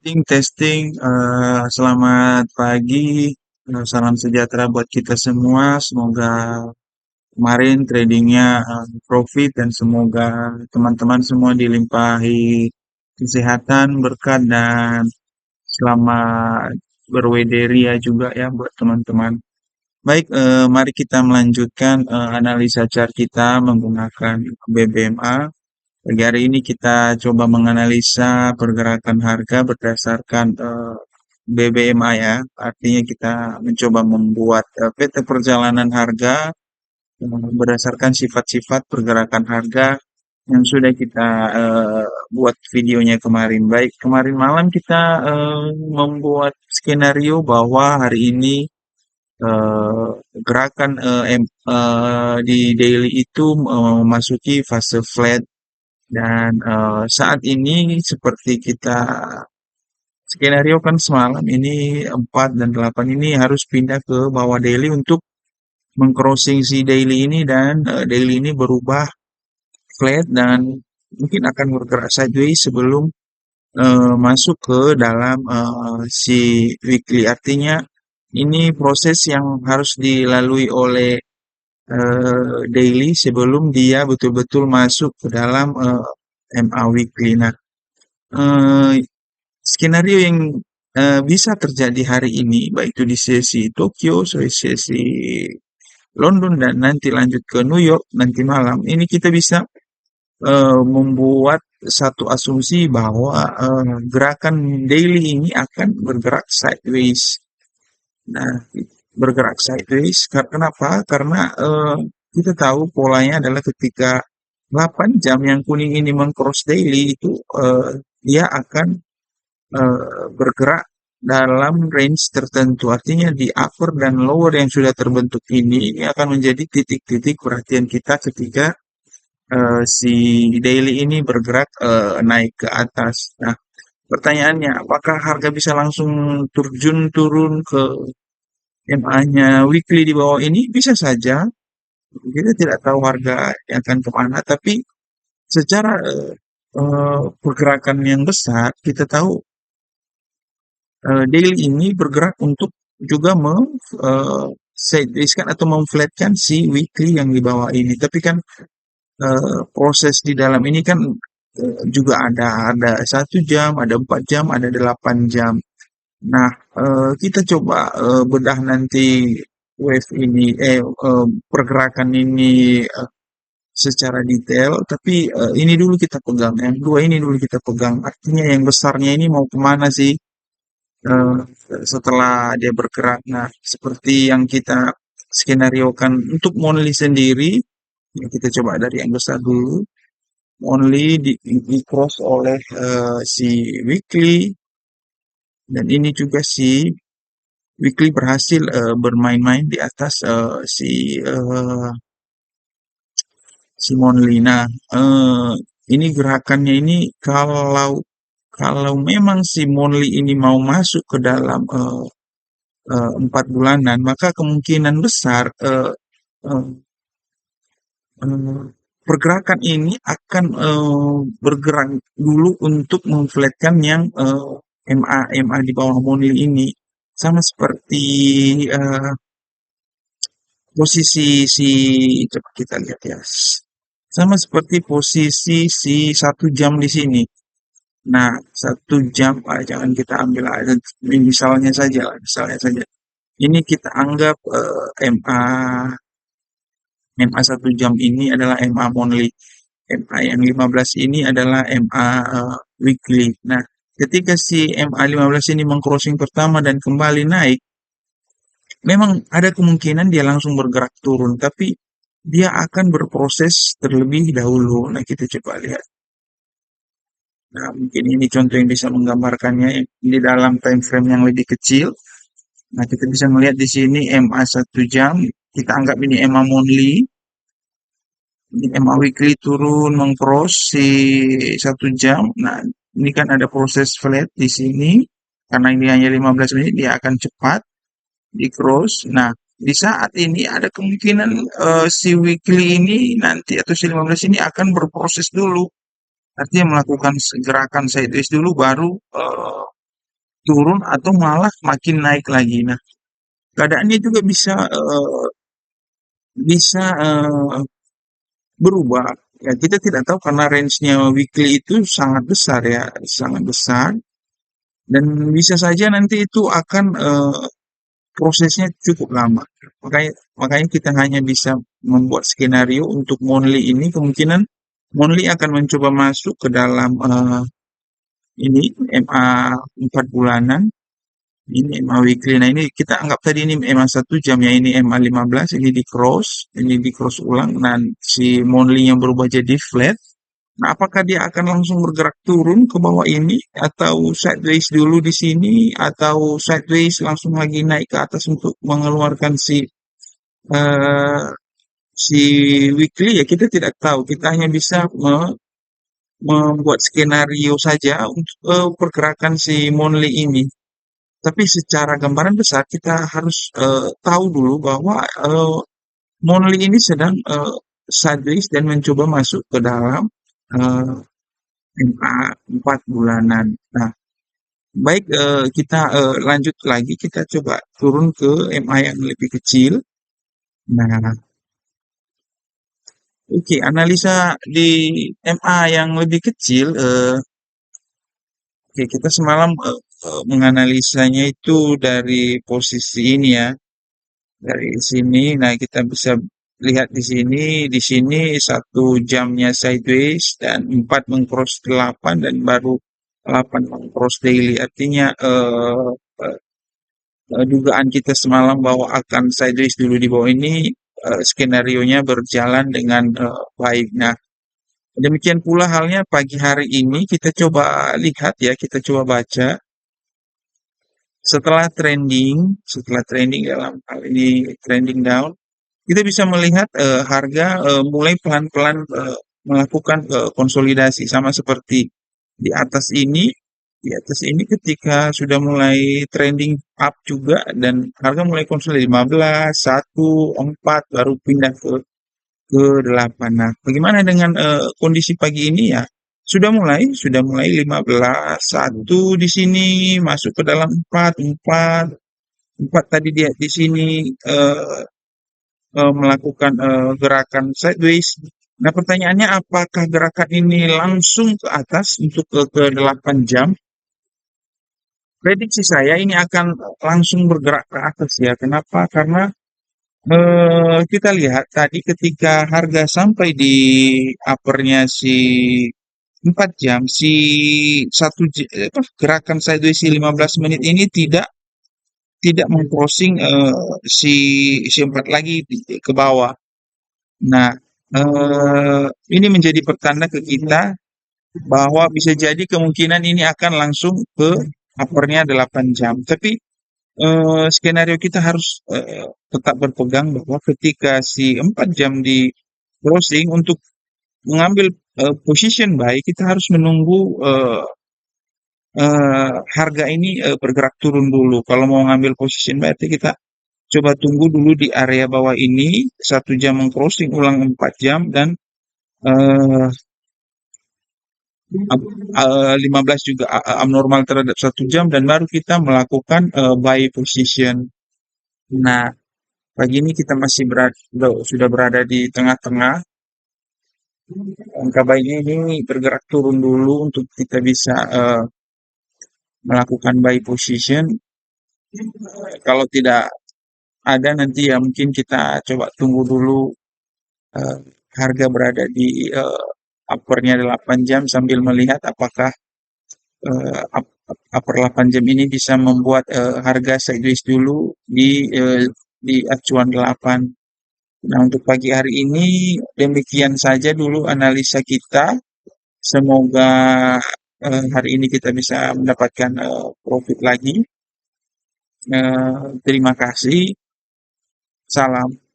Testing, selamat pagi, salam sejahtera buat kita semua. Semoga kemarin tradingnya profit dan semoga teman-teman semua dilimpahi kesehatan, berkat dan selamat berwederia juga ya buat teman-teman. Baik, mari kita melanjutkan analisa chart kita menggunakan BBMA. Pagi hari ini kita coba menganalisa pergerakan harga berdasarkan BBMA ya. Artinya kita mencoba membuat peta perjalanan harga berdasarkan sifat-sifat pergerakan harga yang sudah kita buat videonya kemarin. Baik, kemarin malam kita membuat skenario bahwa hari ini gerakan di daily itu memasuki fase flat dan saat ini seperti kita skenario kan semalam ini 4 dan 8 ini harus pindah ke bawah daily untuk mengcrossing si daily ini dan daily ini berubah flat dan mungkin akan bergerak sideways sebelum masuk ke dalam si weekly. Artinya ini proses yang harus dilalui oleh daily sebelum dia betul-betul masuk ke dalam MA weekly. Nah, eh, skenario yang bisa terjadi hari ini, baik itu di sesi Tokyo, sesi London, dan nanti lanjut ke New York nanti malam, ini kita bisa membuat satu asumsi bahwa gerakan daily ini akan bergerak sideways. Nah, bergerak sideways, kenapa? Karena kita tahu polanya adalah ketika 8 jam yang kuning ini mengcross daily itu dia akan bergerak dalam range tertentu. Artinya di upper dan lower yang sudah terbentuk ini akan menjadi titik-titik perhatian kita ketika si daily ini bergerak naik ke atas. Nah, pertanyaannya, apakah harga bisa langsung terjun turun ke MA-nya weekly di bawah ini? Bisa saja. Kita tidak tahu harga yang akan kemana, tapi secara pergerakan yang besar, kita tahu daily ini bergerak untuk juga sideways-kan atau memflatkan si weekly yang di bawah ini. Tapi kan proses di dalam ini kan juga ada 1 jam, ada 4 jam, ada 8 jam. Nah, kita coba bedah nanti wave ini, pergerakan ini secara detail. Tapi ini dulu kita pegang, yang dua ini dulu kita pegang. Artinya yang besarnya ini mau kemana sih? eh, Setelah dia bergerak. Nah, seperti yang kita skenariokan untuk Monthly sendiri, ya kita coba dari yang besar dulu. Monthly di cross oleh si weekly, dan ini juga si weekly berhasil bermain-main di atas si Monthly. Nah, ini gerakannya ini kalau kalau memang si Monthly ini mau masuk ke dalam 4 bulanan, maka kemungkinan besar eh, eh, pergerakan ini akan bergerak dulu untuk memflatkan yang MA di bawah monil ini, sama seperti eh, posisi si, coba kita lihat ya, sama seperti posisi si 1 jam di sini. Nah, 1 jam, jangan kita ambil aja misalnya saja, misalnya saja. Ini kita anggap MA 1 jam ini adalah MA monthly. MA yang 15 ini adalah MA weekly. Nah, ketika si MA 15 ini mengcrossing pertama dan kembali naik, memang ada kemungkinan dia langsung bergerak turun, tapi dia akan berproses terlebih dahulu. Nah, kita coba lihat. Nah, mungkin ini contoh yang bisa menggambarkannya di dalam time frame yang lebih kecil. Nah, kita bisa melihat di sini MA 1 jam, kita anggap ini MA monthly. MA weekly turun mengcross si 1 jam. Nah, ini kan ada proses flat di sini. Karena ini hanya 15 menit, dia akan cepat di cross. Nah, di saat ini ada kemungkinan si weekly ini nanti atau si 15 ini akan berproses dulu. Artinya melakukan gerakan sideways dulu baru turun atau malah makin naik lagi. Nah, keadaannya juga bisa berubah. Ya, kita tidak tahu karena range-nya weekly itu sangat besar ya, sangat besar dan bisa saja nanti itu akan prosesnya cukup lama. Makanya makanya kita hanya bisa membuat skenario untuk monthly ini kemungkinan monthly akan mencoba masuk ke dalam ini MA 4 bulanan, ini MA weekly. Nah, ini kita anggap tadi ini MA 1 jam ya, ini MA 15, ini di cross ulang dan si monthly yang berubah jadi flat. Nah, apakah dia akan langsung bergerak turun ke bawah ini atau sideways dulu di sini atau sideways langsung lagi naik ke atas untuk mengeluarkan eh, si weekly ya kita tidak tahu. Kita hanya bisa membuat skenario saja untuk pergerakan si monthly ini. Tapi secara gambaran besar kita harus tahu dulu bahwa monthly ini sedang sideways dan mencoba masuk ke dalam eh, MA 4 bulanan. Nah, baik kita lanjut lagi, kita coba turun ke MA yang lebih kecil. Nah, oke, analisa di MA yang lebih kecil, oke, kita semalam menganalisanya itu dari posisi ini ya, dari sini. Nah, kita bisa lihat di sini 1 jamnya sideways dan 4 mengcross 8 dan baru 8 mengcross daily. Artinya dugaan kita semalam bahwa akan sideways dulu di bawah ini, skenarionya berjalan dengan baik. Nah, demikian pula halnya pagi hari ini kita coba lihat ya, kita coba baca setelah trending dalam hal ini trending down, kita bisa melihat harga mulai pelan-pelan melakukan konsolidasi sama seperti di atas ini. Di atas ini ketika sudah mulai trending up juga dan harga mulai konsolidasi 15, 1, 4 baru pindah ke 8. Nah, bagaimana dengan kondisi pagi ini ya? Sudah mulai 15, 1 di sini masuk ke dalam 4, 4, 4 tadi dia di sini eh, melakukan gerakan sideways. Nah, pertanyaannya apakah gerakan ini langsung ke atas untuk ke 8 jam? Prediksi saya ini akan langsung bergerak ke atas ya. Kenapa? Karena kita lihat tadi ketika harga sampai di uppernya si 4 jam, gerakan sideways si 15 menit ini tidak meng-crossing si 4 lagi ke bawah. Nah, ini menjadi pertanda ke kita bahwa bisa jadi kemungkinan ini akan langsung ke uppernya 8 jam. Tapi skenario kita harus tetap berpegang bahwa ketika si 4 jam di closing untuk mengambil position buy, kita harus menunggu harga ini bergerak turun dulu. Kalau mau ngambil position buy, berarti kita coba tunggu dulu di area bawah ini 1 jam meng-crossing ulang 4 jam dan eh, 15 juga abnormal terhadap 1 jam dan baru kita melakukan buy position. Nah, pagi ini kita masih sudah berada di tengah-tengah. Angka baiknya ini bergerak turun dulu untuk kita bisa melakukan buy position. Kalau tidak ada nanti ya mungkin kita coba tunggu dulu eh, harga berada di uppernya 8 jam sambil melihat apakah upper 8 jam ini bisa membuat harga sideways dulu di acuan 8. Nah, untuk pagi hari ini demikian saja dulu analisa kita. Semoga hari ini kita bisa mendapatkan profit lagi. Terima kasih. Salam.